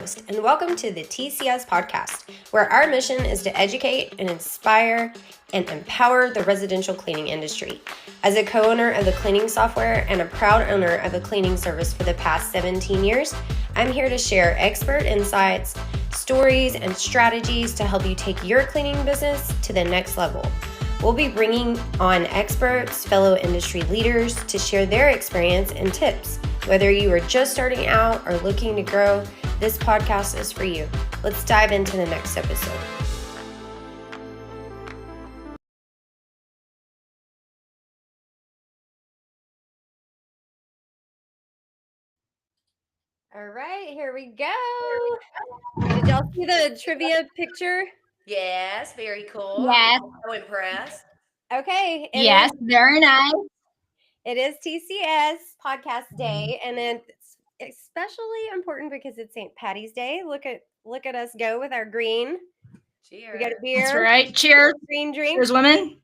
host, and welcome to the TCS podcast, where our mission is to educate and inspire and empower the residential cleaning industry. As a co-owner of the cleaning software and a proud owner of a cleaning service for the past 17 years, I'm here to share expert insights, stories, and strategies to help you take your cleaning business to the next level. We'll be bringing on experts, fellow industry leaders to share their experience and tips. Whether you are just starting out or looking to grow, this podcast is for you. Let's dive into the next episode. All right, here we go. Did y'all see the trivia picture? Yes, very cool. Yes. I'm so impressed. Okay. Yes, very nice. It is TCS Podcast Day, and it's especially important because it's St. Patty's Day. Look at us go with our green. Cheers. We got a beer. That's right. Cheers. Green drink. Cheers, women.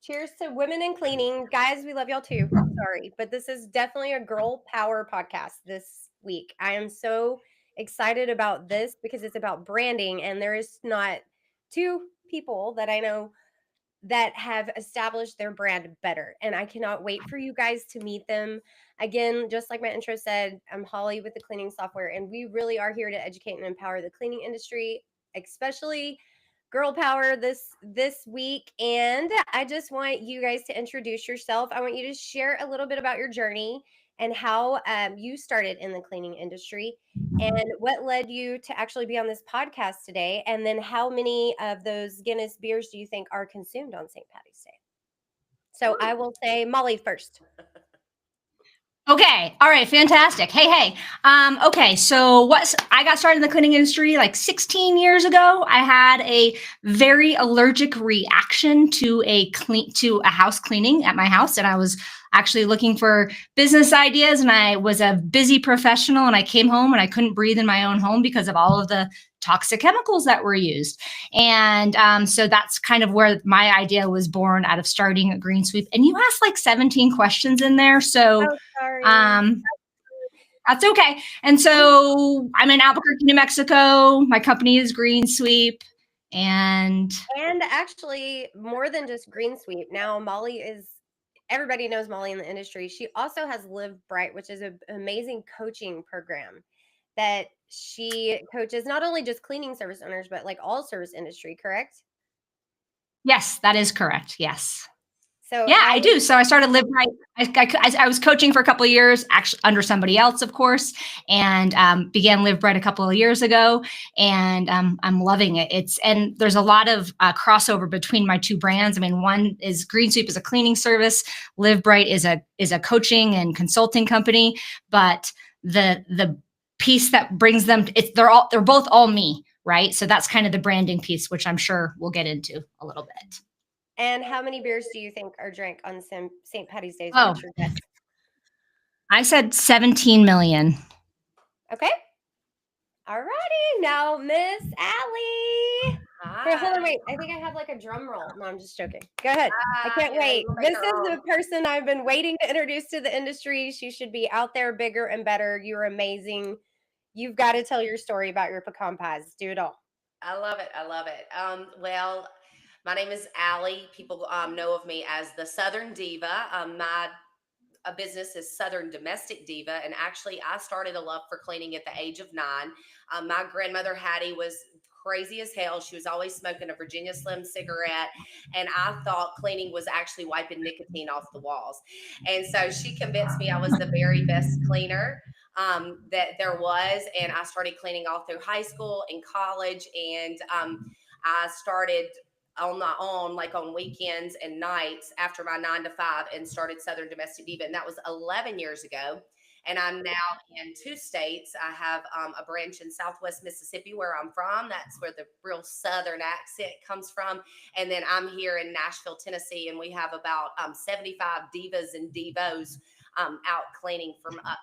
Cheers to women in cleaning. Guys, we love y'all too. Sorry, but this is definitely a girl power podcast this week. I am so excited about this because it's about branding, and there is not two people that I know that have established their brand better. And I cannot wait for you guys to meet them. Again, just like my intro said, I'm Holly with the cleaning software, and we really are here to educate and empower the cleaning industry, especially girl power this week. And I just want you guys to introduce yourself. I want you to share a little bit about your journey and how you started in the cleaning industry and what led you to actually be on this podcast today. And then how many of those Guinness beers do you think are consumed on St. Patty's Day? So I will say Molly first. Okay. All right. Fantastic. Hey. Okay. So I got started in the cleaning industry like 16 years ago. I had a very allergic reaction to a house cleaning at my house, and I was actually looking for business ideas, and I was a busy professional, and I came home and I couldn't breathe in my own home because of all of the toxic chemicals that were used. And so that's kind of where my idea was born, out of starting a Green Sweep. And you asked like 17 questions in there. So that's okay. And so I'm in Albuquerque, New Mexico. My company is Green Sweep. And actually more than just Green Sweep. Now everybody knows Molly in the industry. She also has Live Bright, which is an amazing coaching program that she coaches not only just cleaning service owners, but like all service industry, correct? Yes, that is correct. Yes. So yeah, I do. So I started Live Bright. I was coaching for a couple of years, actually under somebody else, of course, and began Live Bright a couple of years ago, and I'm loving it. And there's a lot of crossover between my two brands. I mean, one is Green Sweep is a cleaning service. Live Bright is a coaching and consulting company, but the piece that brings them, they're both all me, right? So that's kind of the branding piece, which I'm sure we'll get into a little bit. And how many beers do you think are drank on St. Patty's Day? Oh, I said 17 million. Okay. All righty. Now, Miss Allie. Hey, hold on, wait. I think I have like a drum roll. No, I'm just joking. Go ahead. I can't wait. This is the person I've been waiting to introduce to the industry. She should be out there bigger and better. You're amazing. You've got to tell your story about your pecan pies. Do it all. I love it. Well, my name is Allie. People know of me as the Southern Diva. My business is Southern Domestic Diva, and actually I started a love for cleaning at the age of 9. My grandmother Hattie was crazy as hell. She was always smoking a Virginia Slim cigarette, and I thought cleaning was actually wiping nicotine off the walls. And so she convinced me I was the very best cleaner that there was, and I started cleaning all through high school and college, and I started on my own, like on weekends and nights after my 9 to 5, and started Southern Domestic Diva. And that was 11 years ago. And I'm now in 2 states. I have a branch in Southwest Mississippi, where I'm from. That's where the real Southern accent comes from. And then I'm here in Nashville, Tennessee, and we have about 75 divas and divos out cleaning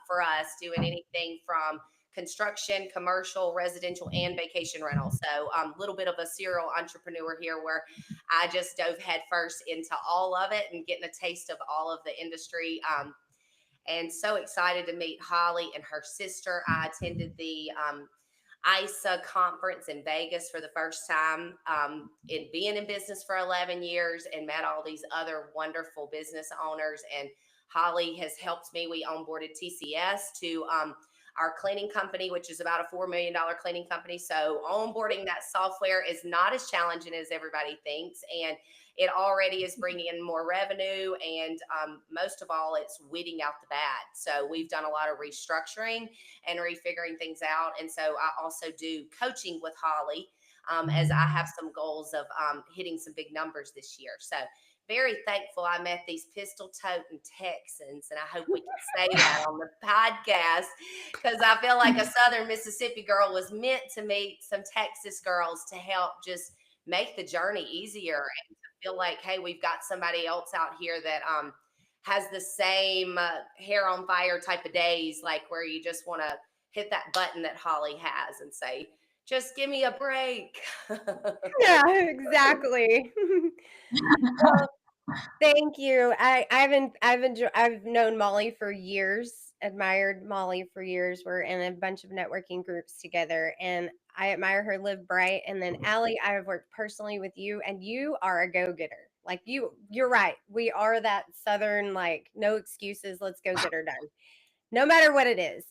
for us, doing anything from construction, commercial, residential, and vacation rental. So a little bit of a serial entrepreneur here, where I just dove headfirst into all of it and getting a taste of all of the industry. and so excited to meet Holly and her sister. I attended the ISA conference in Vegas for the first time in being in business for 11 years, and met all these other wonderful business owners. And Holly has helped me. We onboarded TCS to our cleaning company, which is about a $4 million cleaning company. So onboarding that software is not as challenging as everybody thinks. And it already is bringing in more revenue. And most of all, it's weeding out the bad. So we've done a lot of restructuring and refiguring things out. And so I also do coaching with Holly as I have some goals of hitting some big numbers this year. So very thankful I met these pistol toting Texans, and I hope we can say that on the podcast, because I feel like a Southern Mississippi girl was meant to meet some Texas girls to help just make the journey easier, and to feel like, hey, we've got somebody else out here that has the same hair on fire type of days, like where you just want to hit that button that Holly has and say, just give me a break. Yeah, exactly. Well, thank you. I've known Molly for years, admired Molly for years. We're in a bunch of networking groups together, and I admire her live bright. And then Allie, I have worked personally with you, and you are a go-getter. Like you're right. We are that Southern, like, no excuses, let's go get her done, no matter what it is.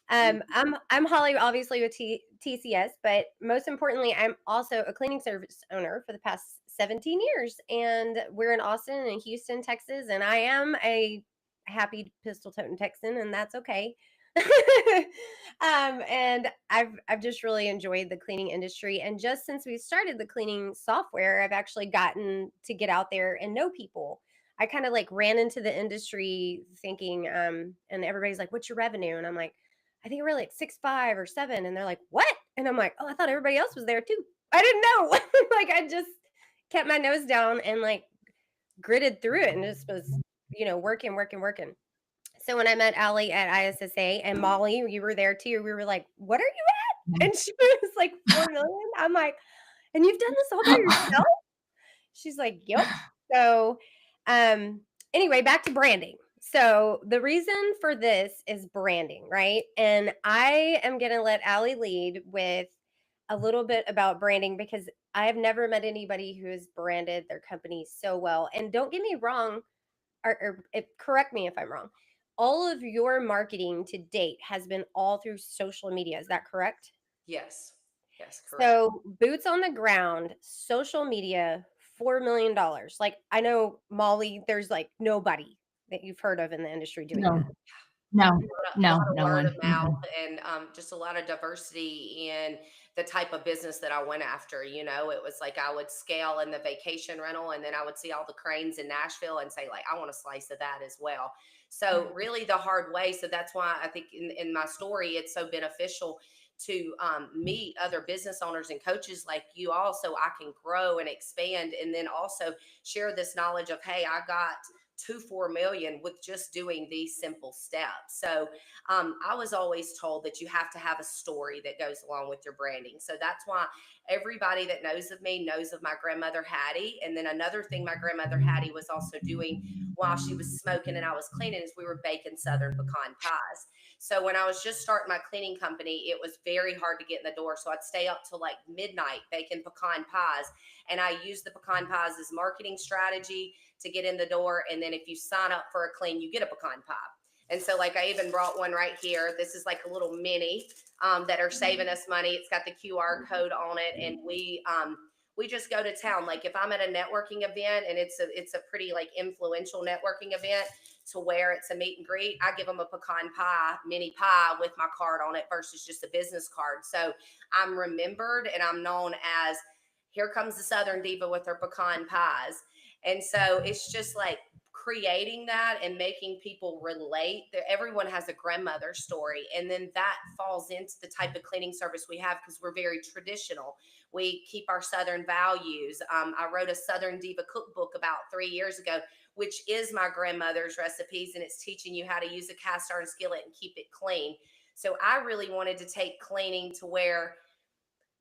I'm Holly, obviously with TCS, but most importantly, I'm also a cleaning service owner for the past 17 years, and we're in Austin and Houston, Texas, and I am a happy pistol toting Texan, and that's okay. And I've just really enjoyed the cleaning industry, and just since we started the cleaning software, I've actually gotten to get out there and know people. I kind of like ran into the industry thinking, and everybody's like, "What's your revenue?" And I'm like, "I think we're like 6.5 or 7." And they're like, "What?" And I'm like, "Oh, I thought everybody else was there too. I didn't know." Like I just kept my nose down and like gritted through it and just was, working, working, working. So when I met Allie at ISSA and Molly, you were there too. We were like, "What are you at?" And she was like, 4 million. I'm like, "And you've done this all by yourself?" She's like, "Yep." So, anyway, back to branding. So the reason for this is branding, right? And I am going to let Allie lead with a little bit about branding, because I have never met anybody who has branded their company so well. And don't get me wrong, correct me if I'm wrong. All of your marketing to date has been all through social media. Is that correct? Yes. Yes, correct. So boots on the ground, social media, $4 million. Like I know Molly, there's like nobody that you've heard of in the industry doing No, that. no, A no, lot of no word one. of mouth, and just a lot of diversity in the type of business that I went after. It was like I would scale in the vacation rental, and then I would see all the cranes in Nashville and say, like, I want a slice of that as well. So really the hard way. So that's why I think in my story, it's so beneficial to meet other business owners and coaches like you all, so I can grow and expand, and then also share this knowledge of, hey, I got to 4 million with just doing these simple steps. So I was always told that you have to have a story that goes along with your branding. So that's why everybody that knows of me knows of my grandmother Hattie. And then another thing my grandmother Hattie was also doing while she was smoking and I was cleaning is we were baking Southern pecan pies. So when I was just starting my cleaning company, it was very hard to get in the door. So I'd stay up till like midnight baking pecan pies. And I used the pecan pies as marketing strategy to get in the door. And then if you sign up for a clean, you get a pecan pie. And so like I even brought one right here. This is like a little mini that are saving us money. It's got the QR code on it. And we just go to town. Like if I'm at a networking event and it's a pretty like influential networking event to where it's a meet and greet, I give them a pecan pie, mini pie with my card on it versus just a business card. So I'm remembered and I'm known as, here comes the Southern Diva with her pecan pies. And so it's just like creating that and making people relate. Everyone has a grandmother story. And then that falls into the type of cleaning service we have because we're very traditional. We keep our Southern values. I wrote a Southern Diva cookbook about 3 years ago, which is my grandmother's recipes. And it's teaching you how to use a cast iron skillet and keep it clean. So I really wanted to take cleaning to where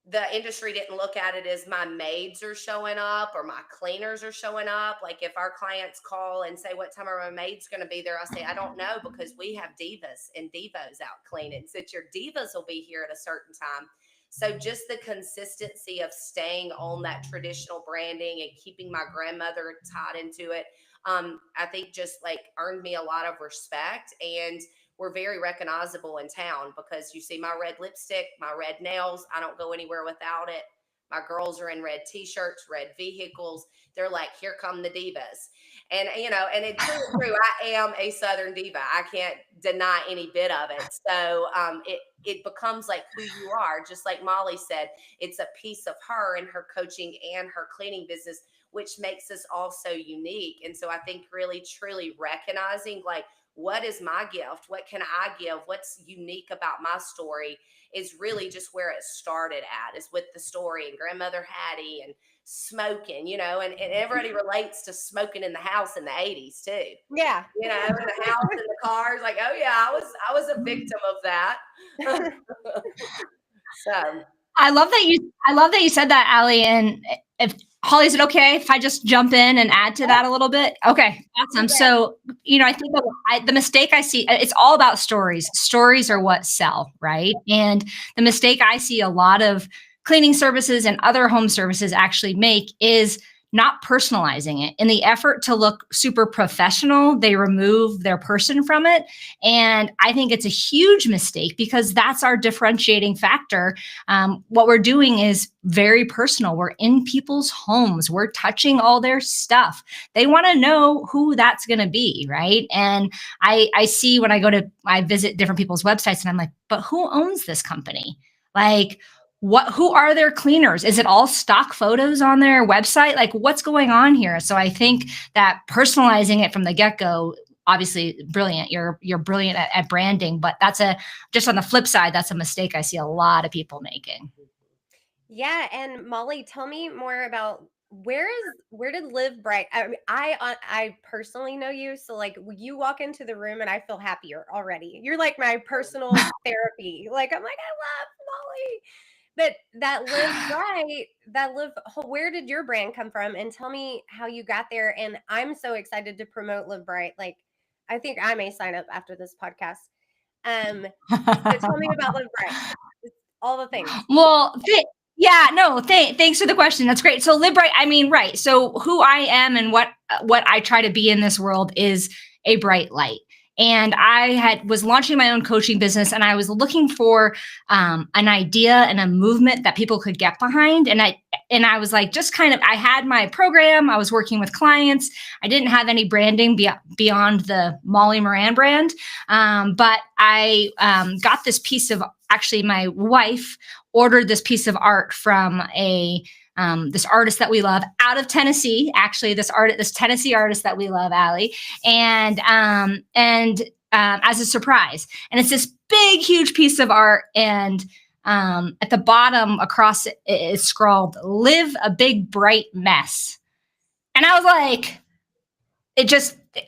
the industry didn't look at it as my maids are showing up or my cleaners are showing up. Like if our clients call and say, what time are my maids going to be there? I say, I don't know, because we have divas and divos out cleaning. So your divas will be here at a certain time. So just the consistency of staying on that traditional branding and keeping my grandmother tied into it, I think just like earned me a lot of respect. And we're very recognizable in town because you see my red lipstick, my red nails. I don't go anywhere without it. My girls are in red t-shirts, red vehicles. They're like, here come the divas. And, and it's true. I am a Southern diva. I can't deny any bit of it. So it becomes like who you are. Just like Molly said, it's a piece of her and her coaching and her cleaning business, which makes us all so unique. And so I think really, truly recognizing like, what is my gift? What can I give? What's unique about my story is really just where it started at, is with the story and Grandmother Hattie and smoking, and everybody relates to smoking in the house in the 80s too. Yeah. In the house and the cars, like, oh yeah, I was a victim of that. So I love that you said that, Allie. And if Holly, is it okay if I just jump in and add to that a little bit? Okay, awesome. Okay. So, I think the mistake I see, it's all about stories. Stories are what sell, right? And the mistake I see a lot of cleaning services and other home services actually make is not personalizing it. In the effort to look super professional, they remove their person from it. And I think it's a huge mistake because that's our differentiating factor. What we're doing is very personal. We're in people's homes. We're touching all their stuff. They want to know who that's going to be, right? And I see when I visit different people's websites and I'm like, but who owns this company? Like, who are their cleaners? Is it all stock photos on their website? Like, what's going on here? So I think that personalizing it from the get-go, obviously brilliant. You're brilliant at branding, but just on the flip side, that's a mistake I see a lot of people making. Yeah. And Molly, tell me more about where did Live Bright? I mean, I personally know you, so like you walk into the room and I feel happier already. You're like my personal therapy. Like I'm like, I love Molly. But that where did your brand come from? And tell me how you got there. And I'm so excited to promote Live Bright. Like, I think I may sign up after this podcast. So tell me about Live Bright. All the things. Well, thanks for the question. That's great. So Live Bright, I mean, right. So who I am and what I try to be in this world is a bright light. And I was launching my own coaching business and I was looking for an idea and a movement that people could get behind. And I was like, I had my program. I was working with clients. I didn't have any branding beyond the Molly Moran brand. But I got this piece of, actually my wife ordered this piece of art from this artist that we love out of Tennessee, actually this Tennessee artist that we love, Allie, and as a surprise. And it's this big, huge piece of art. And at the bottom across it is scrawled, "Live a big, bright mess." And I was like,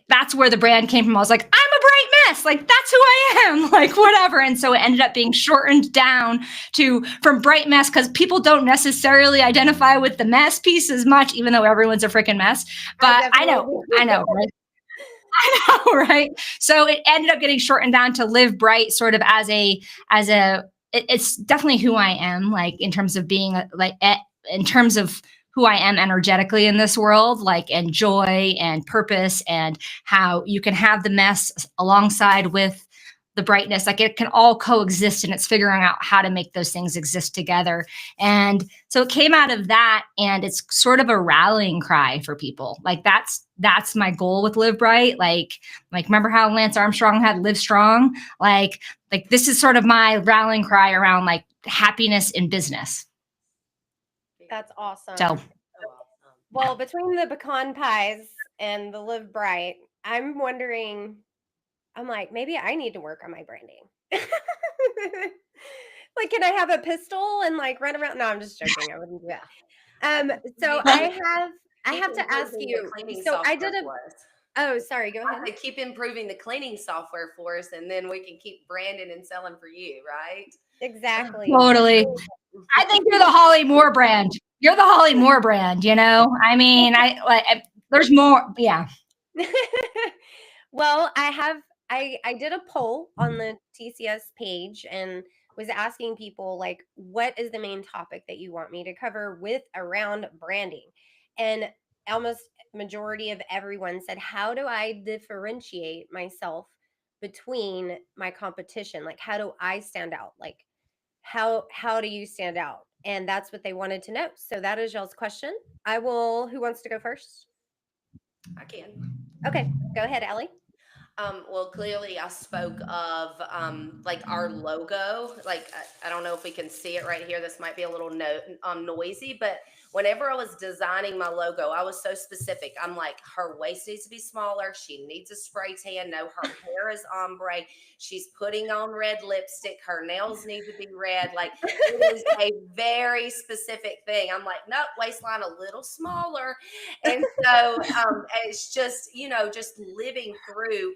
that's where the brand came from. I was like, I'm a bright mess. Like, that's who I am. Like, whatever. And so it ended up being shortened down from bright mess because people don't necessarily identify with the mess piece as much, even though everyone's a freaking mess. But I know, right? I know, right? So it ended up getting shortened down to Live Bright, sort of it's definitely who I am, like in terms of being in terms of who I am energetically in this world, like, and joy and purpose, and how you can have the mess alongside with the brightness. Like, it can all coexist, and it's figuring out how to make those things exist together. And so it came out of that, and it's sort of a rallying cry for people. Like, that's my goal with Live Bright. Like remember how Lance Armstrong had Live Strong? Like this is sort of my rallying cry around like happiness in business. That's awesome. So, well, between the pecan pies and the Live Bright, I'm wondering, I'm like, maybe I need to work on my branding. Like, can I have a pistol and like run around? No, I'm just joking. I wouldn't do that. So I have to ask you. So I did Oh, sorry. Go ahead. To keep improving the cleaning software for us, and then we can keep branding and selling for you, right? Exactly. Totally. I think you're the Holly Moore brand. You're the Holly Moore brand, you know? I mean, there's more. Yeah. Well, I did a poll on the TCS page and was asking people like, what is the main topic that you want me to cover with around branding? And almost majority of everyone said, how do I differentiate myself between my competition? Like, how do I stand out? Like, how do you stand out? And that's what they wanted to know. So that is y'all's question. Who wants to go first? I can. Okay, go ahead, Ellie. Well, clearly I spoke of like our logo. Like I don't know if we can see it right here. This might be a little noisy, but whenever I was designing my logo, I was so specific. I'm like, her waist needs to be smaller. She needs a spray tan. No, her hair is ombre. She's putting on red lipstick. Her nails need to be red. Like it is a very specific thing. I'm like, nope, waistline a little smaller. And so it's just, just living through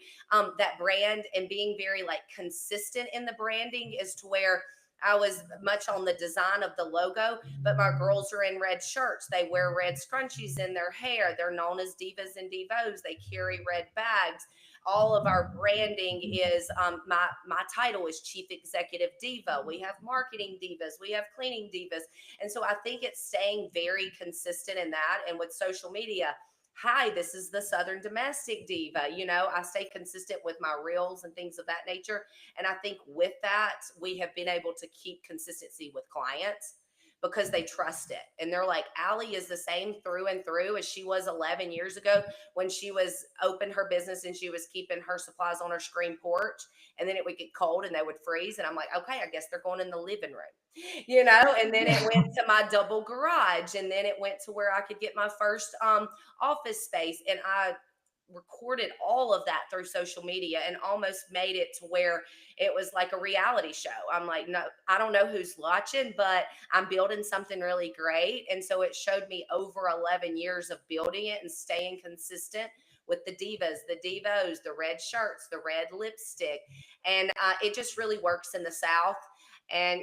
that brand and being very like consistent in the branding is to where I was much on the design of the logo, but my girls are in red shirts. They wear red scrunchies in their hair. They're known as divas and divos. They carry red bags. All of our branding is my title is Chief Executive Diva. We have marketing divas. We have cleaning divas. And so I think it's staying very consistent in that. And with social media, hi, this is the Southern Domestic Diva. I stay consistent with my reels and things of that nature. And I think with that, we have been able to keep consistency with clients because they trust it. And they're like, Allie is the same through and through as she was 11 years ago when she was open her business and she was keeping her supplies on her screen porch. And then it would get cold and they would freeze. And I'm like, okay, I guess they're going in the living room, and then it went to my double garage. And then it went to where I could get my first office space. And I recorded all of that through social media and almost made it to where it was like a reality show. I'm like, no, I don't know who's watching, but I'm building something really great. And so it showed me over 11 years of building it and staying consistent with the divas, the divos, the red shirts, the red lipstick. And it just really works in the South. And,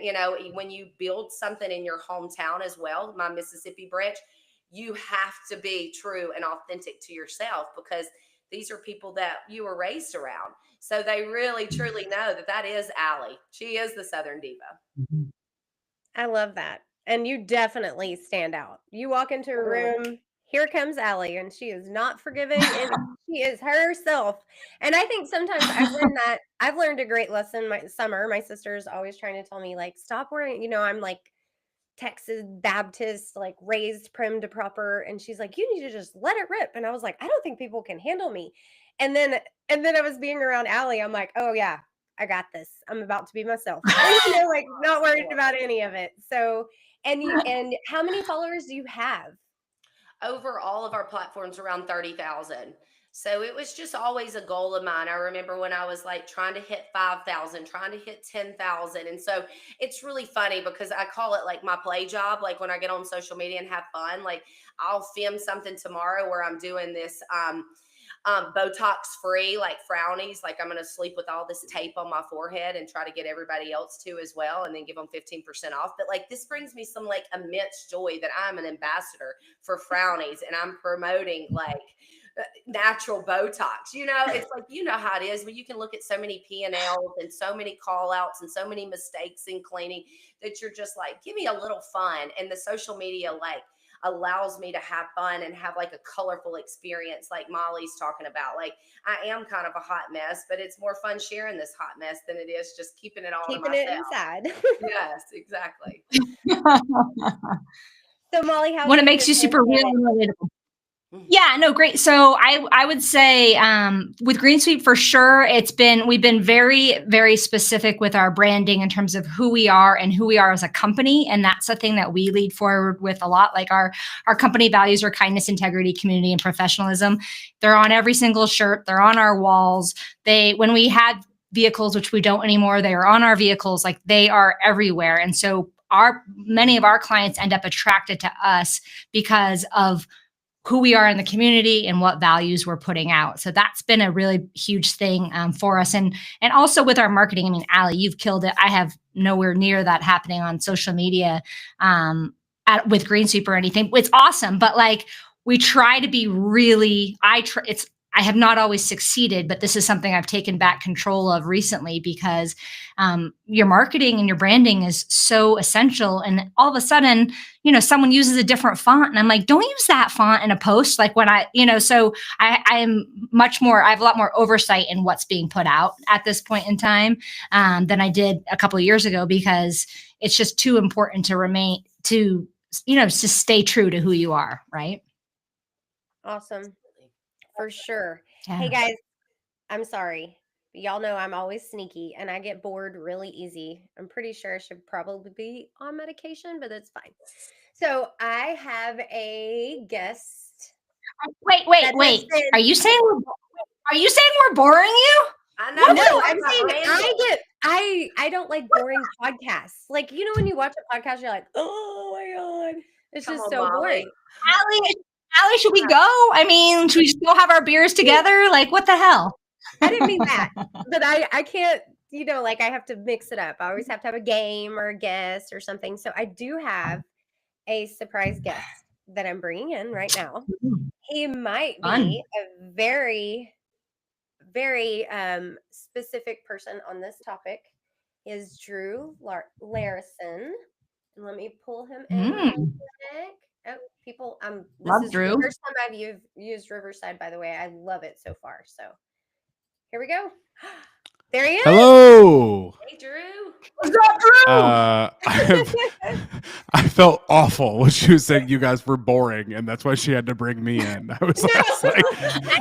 when you build something in your hometown as well, my Mississippi branch, you have to be true and authentic to yourself because these are people that you were raised around. So they really, truly know that is Allie. She is the Southern Diva. I love that. And you definitely stand out. You walk into a room, here comes Allie, and she is not forgiving. And she is herself. And I think sometimes I've learned a great lesson. My sister's always trying to tell me, like, stop wearing, I'm like Texas Baptist, like raised prim to proper. And she's like, you need to just let it rip. And I was like, I don't think people can handle me. And then I was being around Allie. I'm like, oh yeah, I got this. I'm about to be myself. Like not worried about any of it. So, and how many followers do you have? Over all of our platforms, around 30,000. So it was just always a goal of mine. I remember when I was like trying to hit 5,000, trying to hit 10,000. And so it's really funny because I call it like my play job. Like when I get on social media and have fun, like I'll film something tomorrow where I'm doing this Botox free, like frownies. Like I'm going to sleep with all this tape on my forehead and try to get everybody else to as well. And then give them 15% off. But like, this brings me some like immense joy that I'm an ambassador for frownies and I'm promoting like natural Botox. It's like, how it is, but you can look at so many P&Ls and so many call outs and so many mistakes in cleaning that you're just like, give me a little fun. And the social media like allows me to have fun and have like a colorful experience like Molly's talking about. Like I am kind of a hot mess, but it's more fun sharing this hot mess than it is just keeping it all to myself. Keeping it inside. Yes, exactly. So Molly, how when it makes you super real and relatable. Yeah, no, great. So I would say with Green Sweep for sure, we've been very, very specific with our branding in terms of who we are and who we are as a company. And that's the thing that we lead forward with a lot. Like our company values are kindness, integrity, community, and professionalism. They're on every single shirt. They're on our walls. When we had vehicles, which we don't anymore, they are on our vehicles. Like they are everywhere. And so many of our clients end up attracted to us because of who we are in the community and what values we're putting out. So that's been a really huge thing for us. And also with our marketing, I mean, Allie, you've killed it. I have nowhere near that happening on social media with Green Sweep or anything. It's awesome. But like, we try to be really, I have not always succeeded, but this is something I've taken back control of recently because your marketing and your branding is so essential. And all of a sudden, someone uses a different font and I'm like, don't use that font in a post. Like when so I am much more, I have a lot more oversight in what's being put out at this point in time than I did a couple of years ago, because it's just too important to stay true to who you are. Right. Awesome. For sure. Yeah. Hey guys, I'm sorry. But y'all know I'm always sneaky and I get bored really easy. I'm pretty sure I should probably be on medication, but it's fine. So I have a guest. Wait. Are you saying we're boring you? I know. No, I'm saying I don't like boring podcasts. Like, when you watch a podcast, you're like, oh my God. It's Come just on, so Molly. boring. Allie, should we go? I mean, should we just go have our beers together? Like, what the hell? I didn't mean that. But I can't, I have to mix it up. I always have to have a game or a guest or something. So I do have a surprise guest that I'm bringing in right now. He might be a very, very specific person on this topic. Is Drew Larison. And let me pull him in real quick. Oh, people, this Love is Drew. the first time I've used Riverside, by the way. I love it so far. So here we go. There he is. Hello. Hey, Drew. What's up, Drew? I felt awful when she was saying you guys were boring, and that's why she had to bring me in.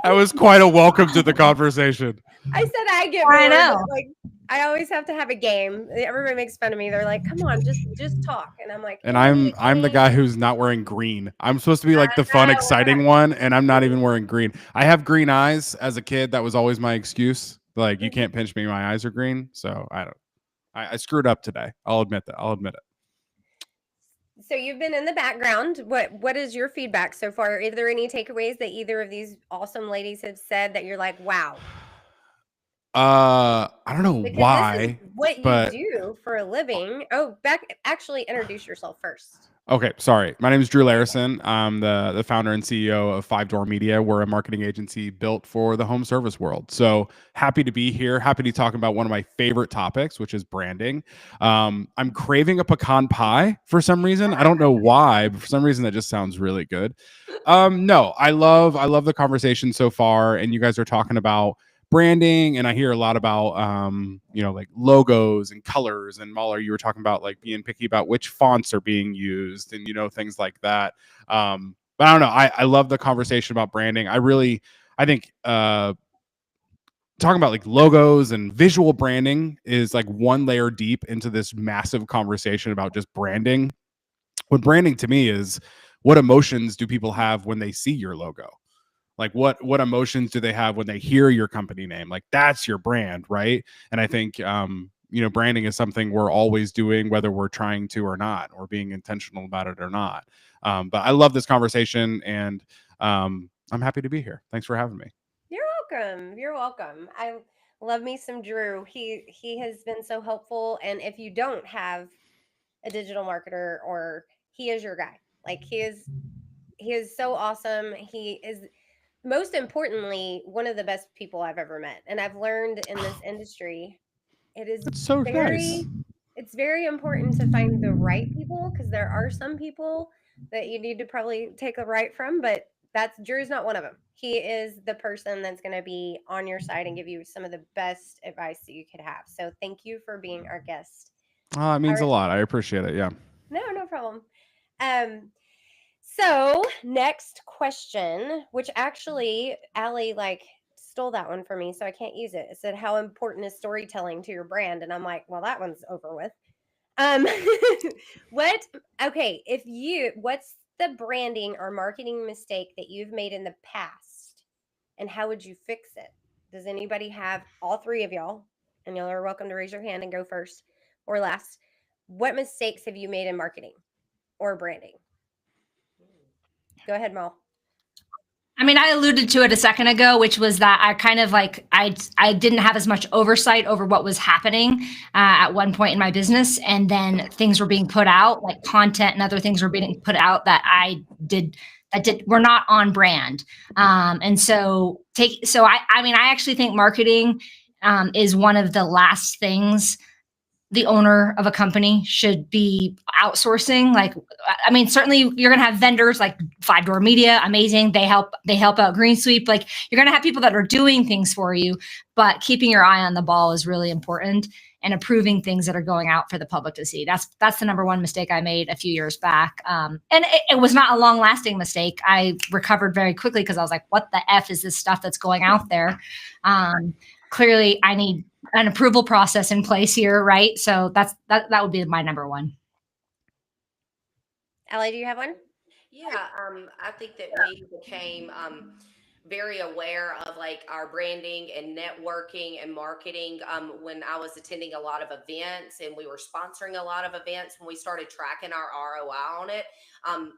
I was quite a welcome to the conversation. I said I get bored. I know. Like, I always have to have a game. Everybody makes fun of me. They're like, "Come on, just talk." And I'm like, And I'm the guy who's not wearing green. I'm supposed to be like the fun, exciting one, and I'm not even wearing green. I have green eyes as a kid. That was always my excuse. Like, you can't pinch me. My eyes are green. So I screwed up today. I'll admit that. So you've been in the background. What is your feedback so far? Are there any takeaways that either of these awesome ladies have said that you're like, wow? I don't know Because why. this is what but you do for a living. Oh, actually introduce yourself first. Okay, sorry. My name is Drew Larison. I'm the founder and CEO of Five Door Media. We're a marketing agency built for the home service world. So happy to be here. Happy to talk about one of my favorite topics, which is branding. I'm craving a pecan pie for some reason. I don't know why, but for some reason that just sounds really good. No, I love the conversation so far, and you guys are talking about branding, and I hear a lot about like logos and colors, and Mahler, you were talking about like being picky about which fonts are being used and things like that. But I don't know, I love the conversation about branding. I think talking about like logos and visual branding is like one layer deep into this massive conversation about just branding. What branding to me is, what emotions do people have when they see your logo? Like what emotions do they have when they hear your company name? Like, that's your brand, right? And I think branding is something we're always doing, whether we're trying to or not, or being intentional about it or not. But I love this conversation, and I'm happy to be here. Thanks for having me. You're welcome. I love me some Drew. He has been so helpful. And if you don't have a digital marketer, or he is your guy. Like, he is so awesome. He is, most importantly, one of the best people I've ever met. And I've learned in this industry, It's so nice. it's very important to find the right people, because there are some people that you need to probably take a right from, but Drew's not one of them. He is the person that's going to be on your side and give you some of the best advice that you could have. So thank you for being our guest. It means a lot. I appreciate it. Yeah. No problem. So next question, which actually Allie stole that one from me, so I can't use it. It said, how important is storytelling to your brand? And I'm like, well, that one's over with. What's the branding or marketing mistake that you've made in the past, and how would you fix it? Does anybody have, all three of y'all, and y'all are welcome to raise your hand and go first or last. What mistakes have you made in marketing or branding? Go ahead, Mal. I mean, I alluded to it a second ago, which was that I kind of like I didn't have as much oversight over what was happening at one point in my business, and then things were being put out, like content and other things were being put out that were not on brand. And so I mean, I actually think marketing is one of the last things the owner of a company should be outsourcing. Like, I mean, certainly you're going to have vendors like 5 Door Media, amazing. They help out Green Sweep. Like, you're going to have people that are doing things for you, but keeping your eye on the ball is really important, and approving things that are going out for the public to see. That's the number one mistake I made a few years back. And it was not a long lasting mistake. I recovered very quickly because I was like, what the F is this stuff that's going out there? Clearly I need an approval process in place here, right? So that would be my number one. Ellie, do you have one? Yeah, I think that we became very aware of like our branding and networking and marketing when I was attending a lot of events, and we were sponsoring a lot of events. When we started tracking our ROI on it,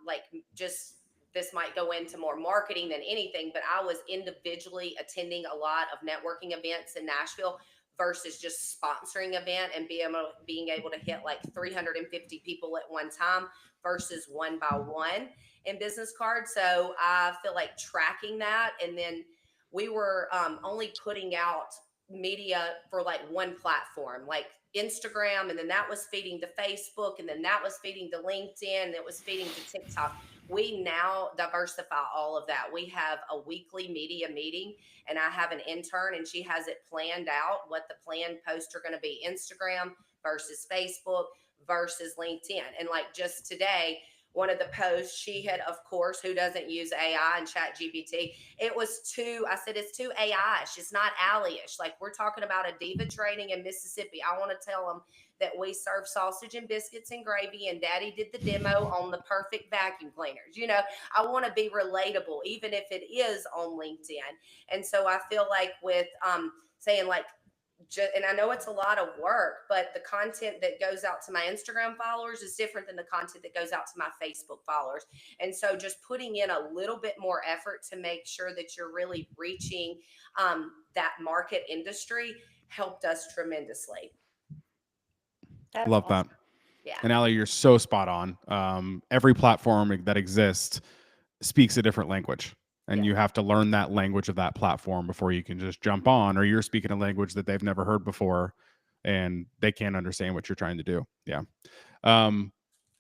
like just this might go into more marketing than anything, but I was individually attending a lot of networking events in Nashville versus just sponsoring event and being able to hit like 350 people at one time versus one by one in business cards. So I feel like tracking that, and then we were only putting out media for like one platform, like Instagram, and then that was feeding to Facebook, and then that was feeding to LinkedIn, and it was feeding to TikTok. We now diversify all of that. We have a weekly media meeting, and I have an intern, and she has it planned out what the planned posts are going to be: Instagram versus Facebook versus LinkedIn. And like just today, one of the posts she had, of course, who doesn't use AI and ChatGPT? It was I said, it's too AI-ish. It's not Ally-ish. Like, we're talking about a diva training in Mississippi. I want to tell them that we serve sausage and biscuits and gravy, and Daddy did the demo on the perfect vacuum cleaners. You know, I want to be relatable, even if it is on LinkedIn. And so I feel like with saying like, and I know it's a lot of work, but the content that goes out to my Instagram followers is different than the content that goes out to my Facebook followers. And so just putting in a little bit more effort to make sure that you're really reaching that market industry helped us tremendously. That's Love awesome. that. Yeah. And Allie, you're so spot on. Every platform that exists speaks a different language. And you have to learn that language of that platform before you can just jump on, or you're speaking a language that they've never heard before and they can't understand what you're trying to do. Yeah. I don't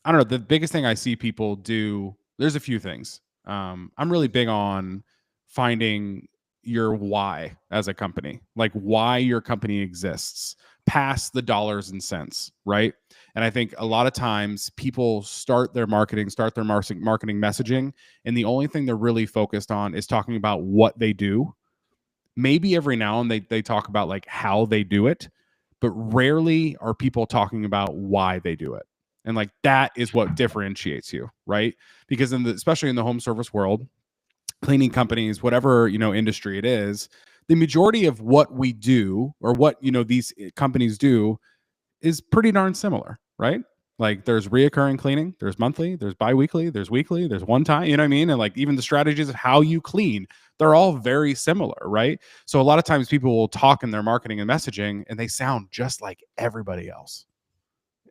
know. The biggest thing I see people do, there's a few things. I'm really big on finding your why as a company, like why your company exists past the dollars and cents, right? And I think a lot of times people start their marketing messaging, and the only thing they're really focused on is talking about what they do. Maybe every now and they talk about like how they do it, but rarely are people talking about why they do it. And like that is what differentiates you, right? Because especially in the home service world, cleaning companies, whatever, industry it is, the majority of what we do or what, these companies do is pretty darn similar, right? Like there's reoccurring cleaning, there's monthly, there's biweekly, there's weekly, there's one time, you know what I mean? And like even the strategies of how you clean, they're all very similar, right? So a lot of times people will talk in their marketing and messaging and they sound just like everybody else.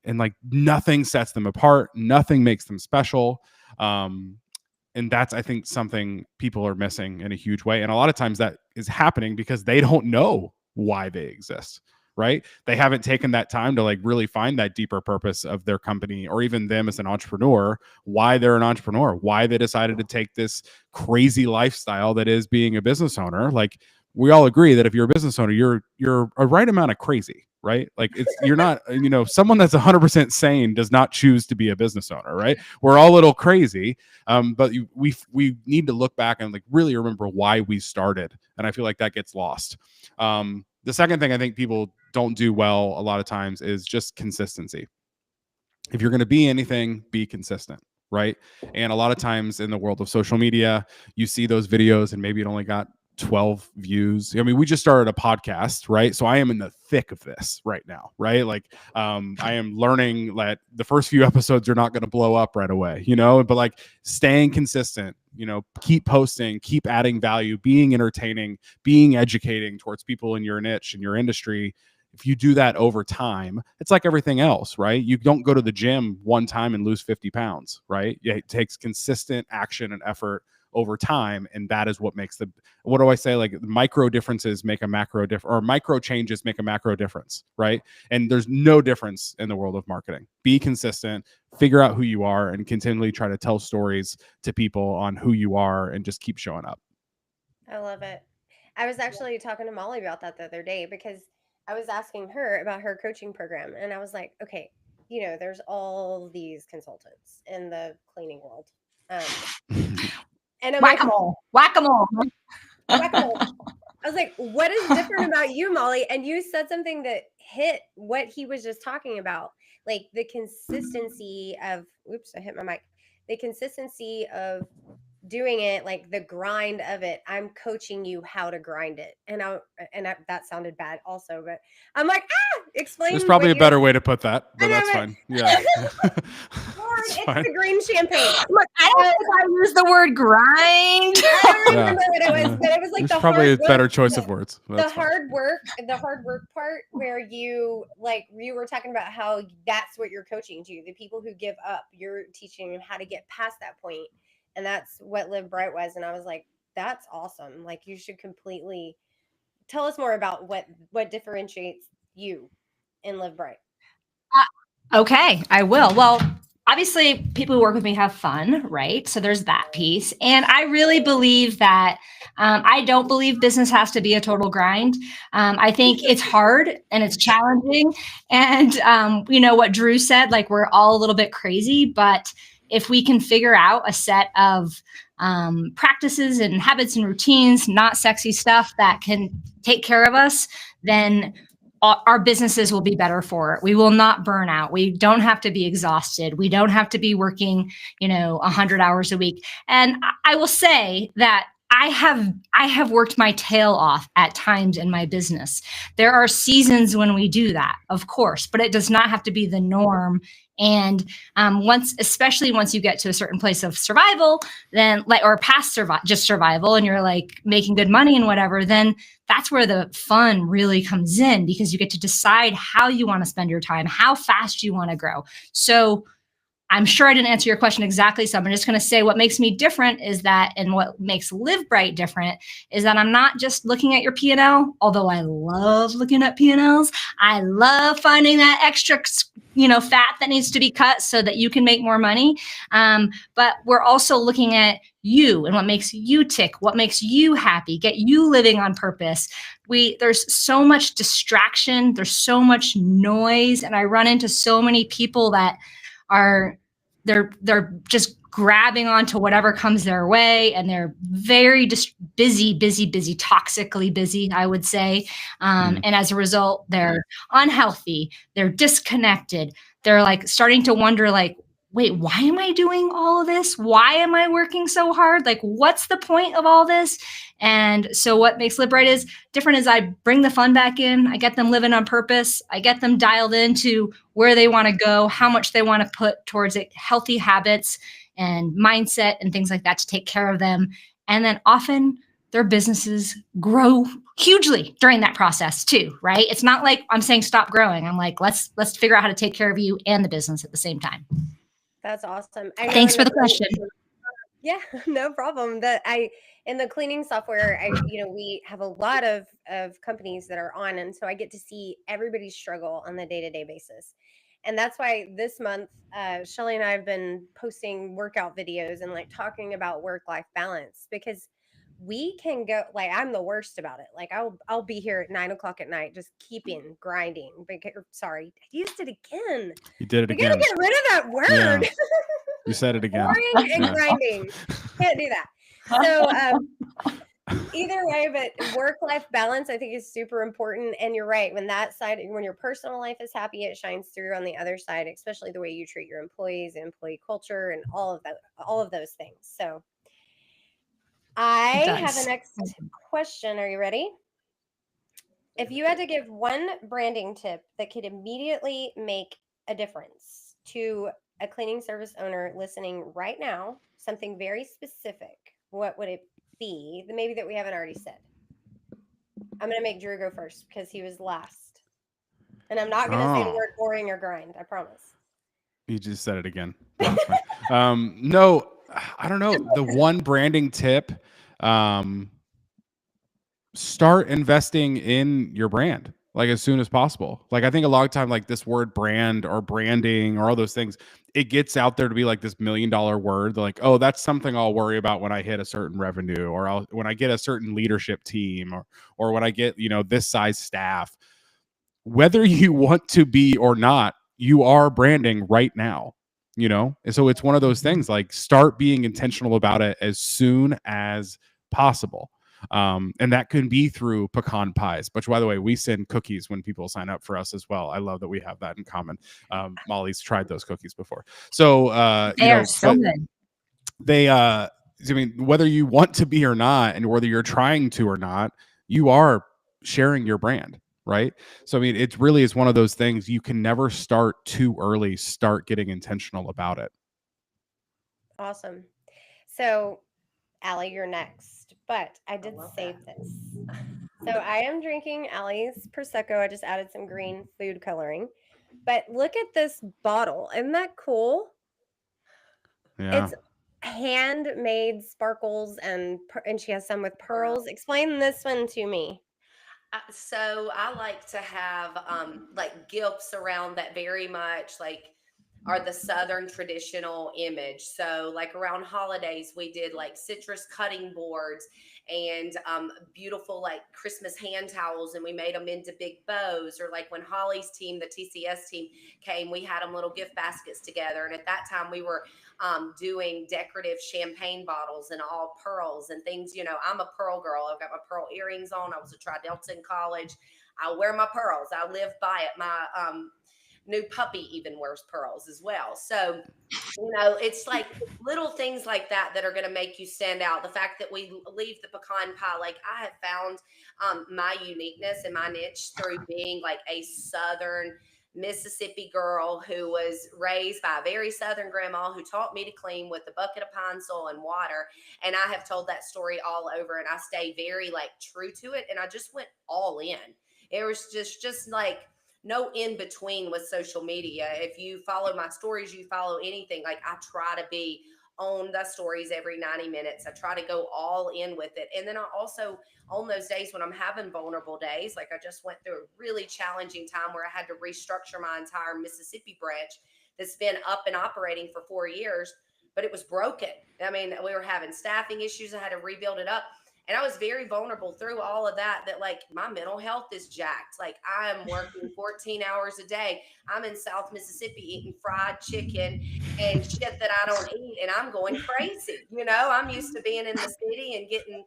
And like nothing sets them apart, nothing makes them special. And that's, I think, something people are missing in a huge way. And a lot of times that is happening because they don't know why they exist, right? They haven't taken that time to like really find that deeper purpose of their company, or even them as an entrepreneur, why they're an entrepreneur, why they decided to take this crazy lifestyle that is being a business owner. Like we all agree that if you're a business owner, you're a right amount of crazy, right? Like you're not, someone that's 100% sane does not choose to be a business owner, right? We're all a little crazy, but we need to look back and like really remember why we started. And I feel like that gets lost. The second thing I think people don't do well a lot of times is just consistency. If you're going to be anything, be consistent, right? And a lot of times in the world of social media, you see those videos and maybe it only got 12 views. I mean, we just started a podcast, right? So I am in the thick of this right now, right? Like I am learning that the first few episodes are not going to blow up right away, but like staying consistent, keep posting, keep adding value, being entertaining, being educating towards people in your niche and your industry. If you do that over time, it's like everything else, right? You don't go to the gym one time and lose 50 pounds, right? It takes consistent action and effort over time. And that is what makes what do I say? Like micro differences make a macro difference, or micro changes make a macro difference, right? And there's no difference in the world of marketing. Be consistent, figure out who you are, and continually try to tell stories to people on who you are, and just keep showing up. I love it. I was actually talking to Molly about that the other day because I was asking her about her coaching program. And I was like, okay, there's all these consultants in the cleaning world. And I'm like, Whack-a-mole. Whack-a-mole. whack-a-mole. I was like, what is different about you, Molly? And you said something that hit what he was just talking about, like the consistency of, oops, I hit my mic. The consistency of doing it, like the grind of it. I'm coaching you how to grind it. And that sounded bad also, but I'm like, explain. There's probably a better way to put that, but that's fine. Yeah. Lord, it's the green champagne. Look, I don't think I used the word grind. I don't remember what it was, but it was like There's the probably a hard better work, choice of words. the hard work part where you were talking about how that's what you're coaching to. The people who give up, you're teaching them how to get past that point. And that's what Live Bright was. And I was like, that's awesome. Like, you should completely tell us more about what differentiates you in Live Bright. Okay, I will. Well, obviously people who work with me have fun, right? So there's that piece. And I really believe that I don't believe business has to be a total grind. I think it's hard and it's challenging. And what Drew said, like, we're all a little bit crazy, but if we can figure out a set of practices and habits and routines, not sexy stuff that can take care of us, then our businesses will be better for it. We will not burn out. We don't have to be exhausted. We don't have to be working, 100 hours a week. And I will say that I have worked my tail off at times in my business. There are seasons when we do that, of course, but it does not have to be the norm. And especially once you get to a certain place of survival, then or past just survival, and you're like making good money and whatever, then that's where the fun really comes in, because you get to decide how you want to spend your time, how fast you want to grow. So I'm sure I didn't answer your question exactly. So I'm just going to say what makes me different is that, and what makes Live Bright different is that I'm not just looking at your P&L, although I love looking at P&Ls. I love finding that extra, fat that needs to be cut so that you can make more money. But we're also looking at you and what makes you tick, what makes you happy, get you living on purpose. There's so much distraction. There's so much noise. And I run into so many people that they're just grabbing onto whatever comes their way, and they're very busy, toxically busy, I would say. And as a result, they're unhealthy, they're disconnected. They're like starting to wonder, like, wait, why am I doing all of this? Why am I working so hard? Like, what's the point of all this? And so what makes Live Bright is different is I bring the fun back in. I get them living on purpose. I get them dialed into where they want to go, how much they want to put towards it, healthy habits and mindset and things like that to take care of them. And then often their businesses grow hugely during that process too, right? It's not like I'm saying stop growing. I'm like, let's figure out how to take care of you and the business at the same time. That's awesome. Thanks for the question. Yeah, no problem. In the cleaning software, we have a lot of companies that are on, and so I get to see everybody's struggle on the day-to-day basis. And that's why this month, Shelly and I have been posting workout videos and like talking about work-life balance, because we can go, like, I'm the worst about it. Like, I'll be here at 9:00 at night, just keeping grinding. Sorry, I used it again. You did it again. We gotta get rid of that word. Yeah. You said it again. Boring and grinding. Can't do that. So either way, but work-life balance, I think, is super important. And you're right. When your personal life is happy, it shines through on the other side, especially the way you treat your employees, employee culture, and all of those things. So I have a next question. Are you ready? If you had to give one branding tip that could immediately make a difference to a cleaning service owner listening right now, something very specific, what would it be? Maybe that we haven't already said. I'm going to make Drew go first because he was last. And I'm not going to say the word boring or grind. I promise. You just said it again. That's fine. No, I don't know. The one branding tip, start investing in your brand like as soon as possible. Like I think a lot of time, like this word brand or branding or all those things, it gets out there to be like this $1 million word. They're like, oh, that's something I'll worry about when I hit a certain revenue, or when I get a certain leadership team, or when I get, this size staff. Whether you want to be or not, you are branding right now, and so it's one of those things, like start being intentional about it as soon as possible. And that can be through pecan pies, which, by the way, we send cookies when people sign up for us as well. I love that we have that in common. Molly's tried those cookies before. So, they are so good. They, I mean, whether you want to be or not, and whether you're trying to or not, you are sharing your brand, right? So, I mean, it really is one of those things. You can never start too early. Start getting intentional about it. Awesome. So, Allie, you're next, but I did save this. So I am drinking Allie's Prosecco. I just added some green food coloring, but look at this bottle. Isn't that cool? Yeah. It's handmade sparkles and she has some with pearls. Explain this one to me. So I like to have like gifts around that very much like are the Southern traditional image. So like around holidays, we did like citrus cutting boards and beautiful like Christmas hand towels, and we made them into big bows. Or like when Holly's team, the TCS team came, we had them little gift baskets together. And at that time we were doing decorative champagne bottles and all pearls and things. I'm a pearl girl. I've got my pearl earrings on. I was a Tri Delta in college. I wear my pearls. I live by it. My new puppy even wears pearls as well. So, it's like little things like that that are going to make you stand out. The fact that we leave the pecan pie, like I have found my uniqueness and my niche through being like a Southern Mississippi girl who was raised by a very Southern grandma who taught me to clean with a bucket of pine sol and water. And I have told that story all over, and I stay very like true to it. And I just went all in. It was just like no in between with social media. If you follow my stories, you follow anything, like I try to be on the stories every 90 minutes. I try to go all in with it. And then I also, on those days when I'm having vulnerable days, like I just went through a really challenging time where I had to restructure my entire Mississippi branch that's been up and operating for 4 years, but it was broken. I mean, we were having staffing issues. I had to rebuild it up. And I was very vulnerable through all of that like my mental health is jacked. Like I'm working 14 hours a day. I'm in South Mississippi eating fried chicken and shit that I don't eat. And I'm going crazy. I'm used to being in the city and getting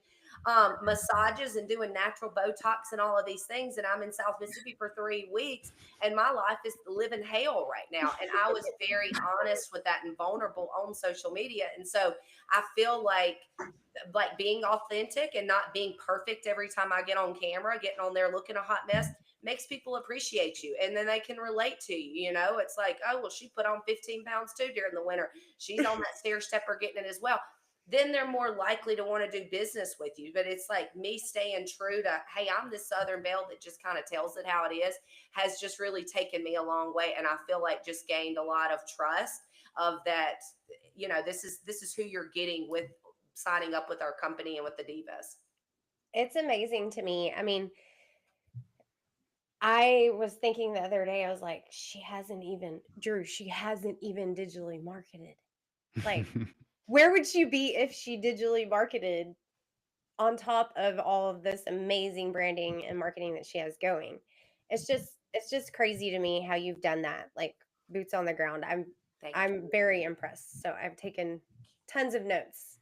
massages and doing natural Botox and all of these things. And I'm in South Mississippi for 3 weeks and my life is living hell right now. And I was very honest with that and vulnerable on social media. And so I feel like being authentic and not being perfect every time I get on camera, getting on there looking a hot mess, makes people appreciate you. And then they can relate to you. It's like, oh, well, she put on 15 pounds too during the winter. She's on that stair stepper getting it as well. Then they're more likely to want to do business with you. But it's like me staying true to, hey, I'm this Southern belle that just kind of tells it how it is, has just really taken me a long way. And I feel like just gained a lot of trust of that, this is who you're getting with signing up with our company and with the Divas. It's amazing to me. I mean, I was thinking the other day, I was like, she hasn't even digitally marketed. Like, where would she be if she digitally marketed on top of all of this amazing branding and marketing that she has going? It's just crazy to me how you've done that. Like boots on the ground. I'm very impressed. So I've taken tons of notes.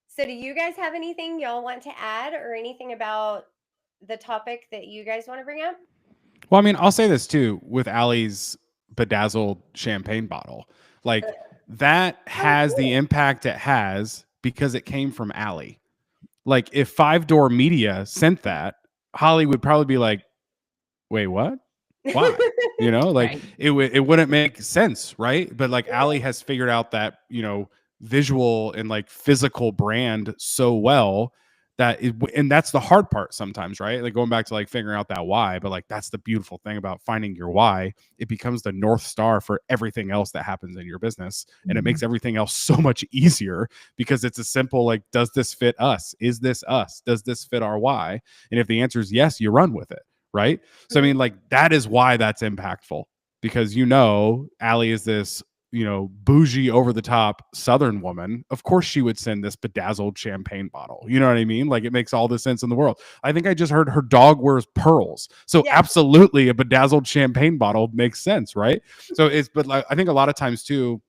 So do you guys have anything y'all want to add or anything about the topic that you guys want to bring up? Well, I mean, I'll say this too with Allie's bedazzled champagne bottle. Like that has the impact it has because it came from Allie. Like if 5 Door Media sent that, Holly would probably be like, wait, what? Why? You know, like Right. it wouldn't make sense, right? But like Allie has figured out that, visual and like physical brand so well and that's the hard part sometimes, right? Like going back to like figuring out that why, but like that's the beautiful thing about finding your why. It becomes the North Star for everything else that happens in your business. And it makes everything else so much easier because it's a simple, like, does this fit us? Is this us? Does this fit our why? And if the answer is yes, you run with it. Right. So, I mean, like, that is why that's impactful, because, Allie is this, bougie, over the top Southern woman. Of course, she would send this bedazzled champagne bottle. You know what I mean? Like, it makes all the sense in the world. I think I just heard her dog wears pearls. So, Yeah. absolutely, a bedazzled champagne bottle makes sense. Right. So, but like, I think a lot of times too,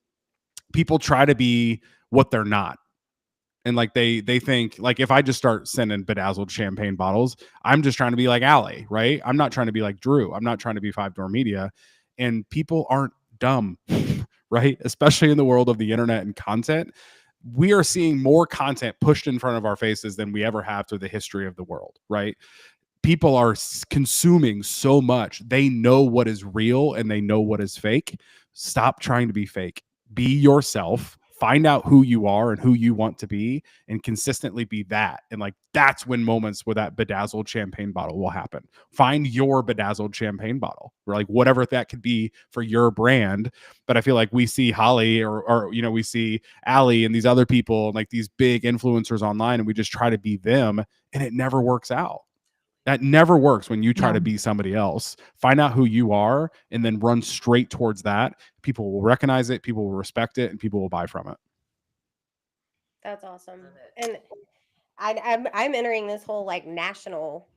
people try to be what they're not. And like they think, like, if I just start sending bedazzled champagne bottles, I'm just trying to be like Allie, right? I'm not trying to be like Drew. I'm not trying to be Five Door Media. And people aren't dumb, right? Especially in the world of the internet and content. We are seeing more content pushed in front of our faces than we ever have through the history of the world, right? People are consuming so much. They know what is real and they know what is fake. Stop trying to be fake. Be yourself. Find out who you are and who you want to be, and consistently be that. And like, that's when moments where that bedazzled champagne bottle will happen. Find your bedazzled champagne bottle, or like whatever that could be for your brand. But I feel like we see Holly or we see Allie and these other people and like these big influencers online, and we just try to be them, and it never works out. That never works when you try to be somebody else. Find out who you are and then run straight towards that. People will recognize it, people will respect it, and people will buy from it. That's awesome. And I'm entering this whole like national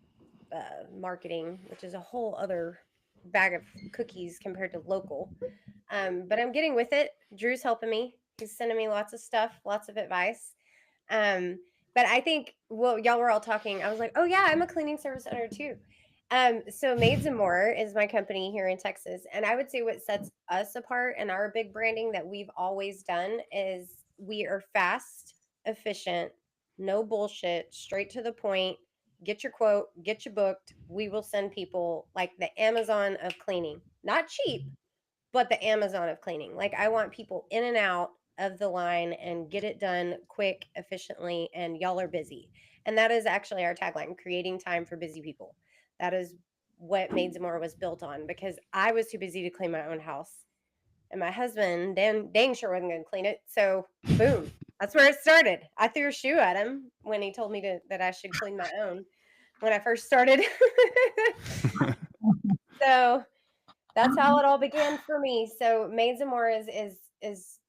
marketing, which is a whole other bag of cookies compared to local. But I'm getting with it. Drew's helping me. He's sending me lots of stuff, lots of advice. But I think, well, y'all were all talking. I was like, oh yeah, I'm a cleaning service owner too. So Maids and More is my company here in Texas, and I would say what sets us apart and our big branding that we've always done is we are fast, efficient, no bullshit, straight to the point. Get your quote, get you booked. We will send people like the Amazon of cleaning, not cheap, but the Amazon of cleaning. Like, I want people in and out of the line and get it done quick, efficiently, and y'all are busy. And that is actually our tagline, creating time for busy people. That is what Maids and More was built on, because I was too busy to clean my own house. And my husband, dang sure wasn't going to clean it. So, boom, that's where it started. I threw a shoe at him when he told me that I should clean my own when I first started. So, that's how it all began for me. So Maids and More is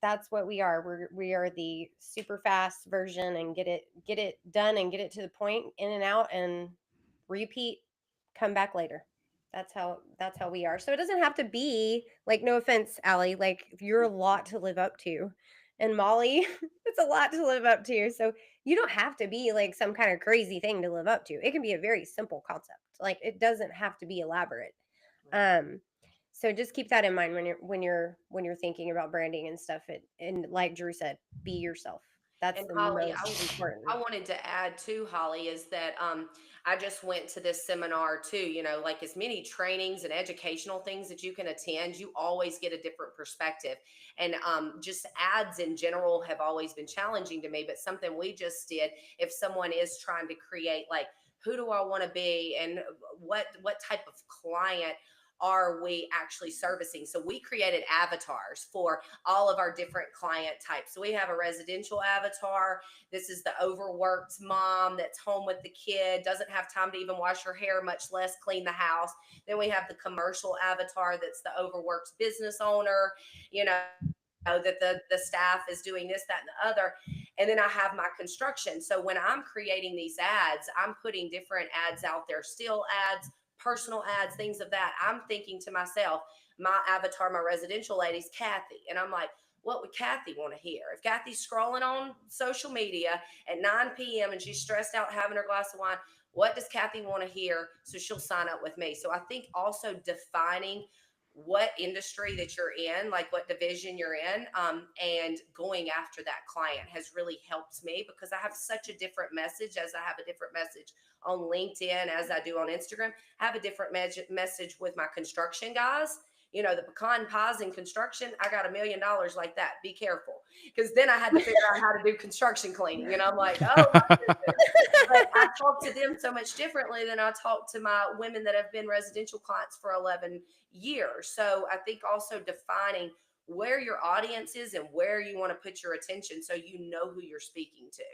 that's what we are. We are the super fast version, and get it done and get it to the point, in and out, and repeat, come back later. That's how we are. So it doesn't have to be like, no offense, Allie, like, if you're a lot to live up to. And Molly, it's a lot to live up to. So you don't have to be like some kind of crazy thing to live up to. It can be a very simple concept. Like, it doesn't have to be elaborate. Um so just keep that in mind when you're thinking about branding and stuff. And like Drew said, be yourself. That's And the Holly, most important. I wanted to add too, Holly, is that I just went to this seminar too. Like, as many trainings and educational things that you can attend, you always get a different perspective. And just ads in general have always been challenging to me. But something we just did, if someone is trying to create, like, who do I want to be, and what type of client are we actually servicing? So we created avatars for all of our different client types. So we have a residential avatar. This is the overworked mom that's home with the kid, doesn't have time to even wash her hair, much less clean the house. Then we have the commercial avatar, that's the overworked business owner, that the staff is doing this, that, and the other. And then I have my construction. So when I'm creating these ads, I'm putting different ads out there, still ads, personal ads, things of that. I'm thinking to myself, my avatar, my residential lady's Kathy. And I'm like, what would Kathy want to hear? If Kathy's scrolling on social media at 9 p.m. and she's stressed out having her glass of wine, what does Kathy want to hear? So she'll sign up with me. So I think also defining what industry that you're in, like what division you're in, and going after that client has really helped me, because I have such a different message, as I have a different message on LinkedIn as I do on Instagram. I have a different message with my construction guys. You know, the pecan pies in construction, I got $1 million like that. Be careful. Because then I had to figure out how to do construction cleaning. And I'm like, oh, my goodness. But I talk to them so much differently than I talk to my women that have been residential clients for 11 years. So I think also defining where your audience is and where you want to put your attention, so you know who you're speaking to.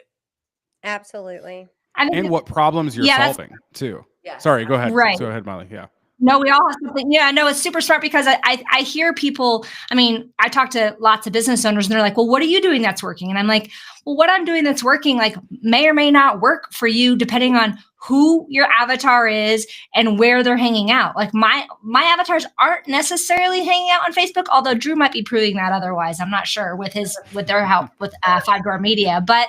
Absolutely. I think And what problems you're Yeah, that's- solving too. Yeah. Sorry, go ahead. Right. Go ahead, Molly. Yeah. No, we all have something. Yeah, no, it's super smart, because I hear people, I mean, I talk to lots of business owners and they're like, well, what are you doing that's working? And I'm like, well, what I'm doing that's working, like, may or may not work for you, depending on who your avatar is and where they're hanging out. Like my avatars aren't necessarily hanging out on Facebook, although Drew might be proving that otherwise. I'm not sure with their help with 5 Door Media, but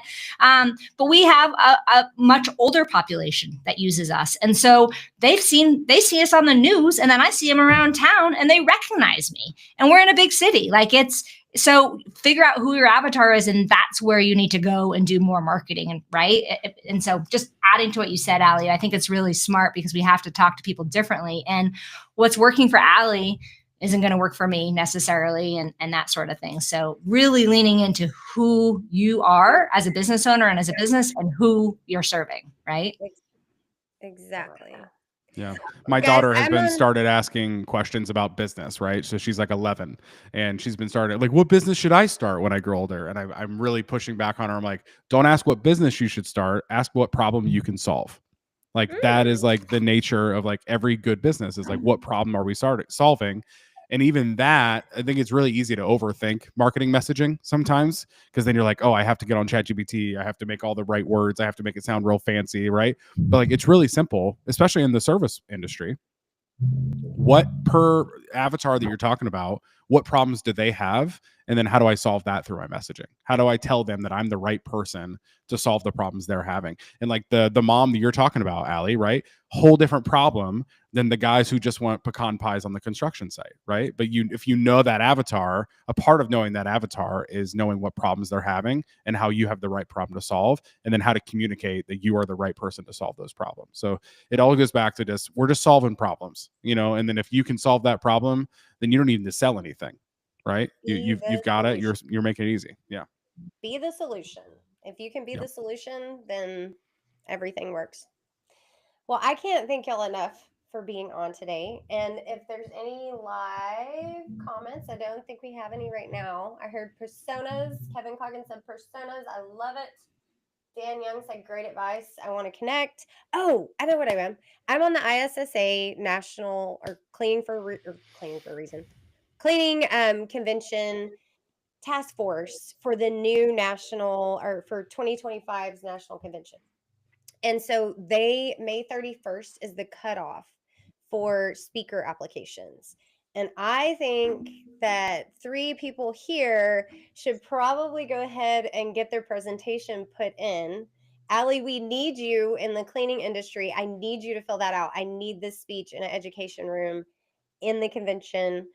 we have a much older population that uses us. And so they see us on the news, and then I see them around town and they recognize me, and we're in a big city. So figure out who your avatar is, and that's where you need to go and do more marketing. And right. And so just adding to what you said, Allie, I think it's really smart, because we have to talk to people differently, and what's working for Allie isn't going to work for me necessarily, and that sort of thing. So really leaning into who you are as a business owner and as a business, and who you're serving. Right. Exactly. Yeah. My Guys, daughter has I'm been on- started asking questions about business, right? So she's like 11, and she's been started like, what business should I start when I grow older? And I'm really pushing back on her. I'm like, don't ask what business you should start. Ask what problem you can solve. Like that is like the nature of like every good business is like, what problem are we solving? And even that, I think it's really easy to overthink marketing messaging sometimes, because then you're like, oh, I have to get on ChatGPT. I have to make all the right words. I have to make it sound real fancy, right? But like, it's really simple, especially in the service industry. What per avatar that you're talking about, what problems do they have? And then how do I solve that through my messaging? How do I tell them that I'm the right person to solve the problems they're having? And like the mom that you're talking about, Allie, right? Whole different problem than the guys who just want pecan pies on the construction site, right? But if you know that avatar, a part of knowing that avatar is knowing what problems they're having and how you have the right problem to solve, and then how to communicate that you are the right person to solve those problems. So it all goes back to just, we're just solving problems, and then if you can solve that problem, then you don't need to sell anything, right? You've got it. You're making it easy. Yeah. Be the solution. If you can be the solution, then everything works. Well, I can't thank y'all enough for being on today. And if there's any live comments, I don't think we have any right now. I heard personas. Kevin Coggins said personas. I love it. Dan Young said great advice. I want to connect. Oh, I know what I am. I'm on the ISSA National or Cleaning for a Reason convention task force for the new national, or for 2025's national convention. And so May 31st is the cutoff for speaker applications. And I think that 3 people here should probably go ahead and get their presentation put in. Allie, we need you in the cleaning industry. I need you to fill that out. I need this speech in an education room in the convention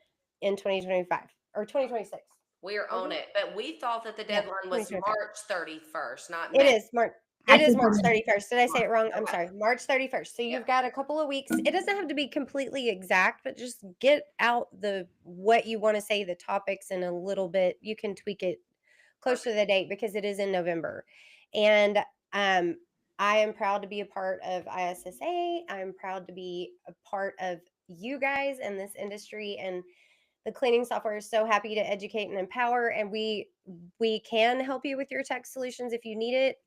in 2025 or 2026. We're on it. But we thought that the deadline was 2025. March 31st, not It May. is March. It is March 31st. Did I say it wrong? I'm sorry. March 31st. So you've got a couple of weeks. It doesn't have to be completely exact, but just get out what you want to say, the topics, and a little bit. You can tweak it close to the date, because it is in November. And I am proud to be a part of ISSA. I'm proud to be a part of you guys in this industry, and the cleaning software is so happy to educate and empower, and we can help you with your tech solutions if you need it.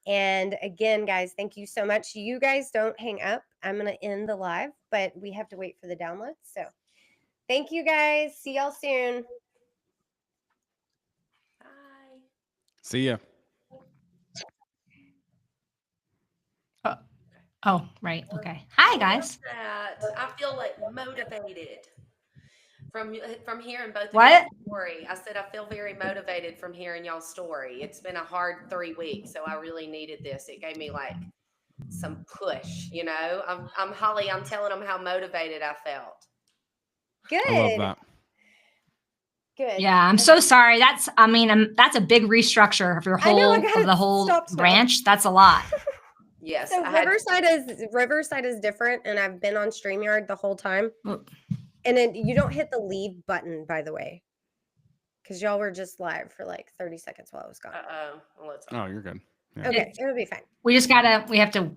And again, guys, thank you so much. You guys don't hang up. I'm going to end the live, but we have to wait for the download. So thank you, guys. See y'all soon. Bye. See ya. Oh, right. Okay. Hi, guys. I feel like motivated from hearing both of What? y'all's story. I said I feel very motivated from hearing y'all's story. It's been a hard 3 weeks, so I really needed this. It gave me like some push, I'm Holly. I'm telling them how motivated I felt. Good. I love that. Good. Yeah, I'm so sorry. That's a big restructure of your I know, I whole gotta of the whole stop now. branch. That's a lot. Yes. So I had, Riverside is different, and I've been on StreamYard the whole time. Oh. And then you don't hit the leave button, by the way, because y'all were just live for like 30 seconds while I was gone. uh-oh. Well, it's Oh, you're good. Yeah. Okay, it'll be fine. We have to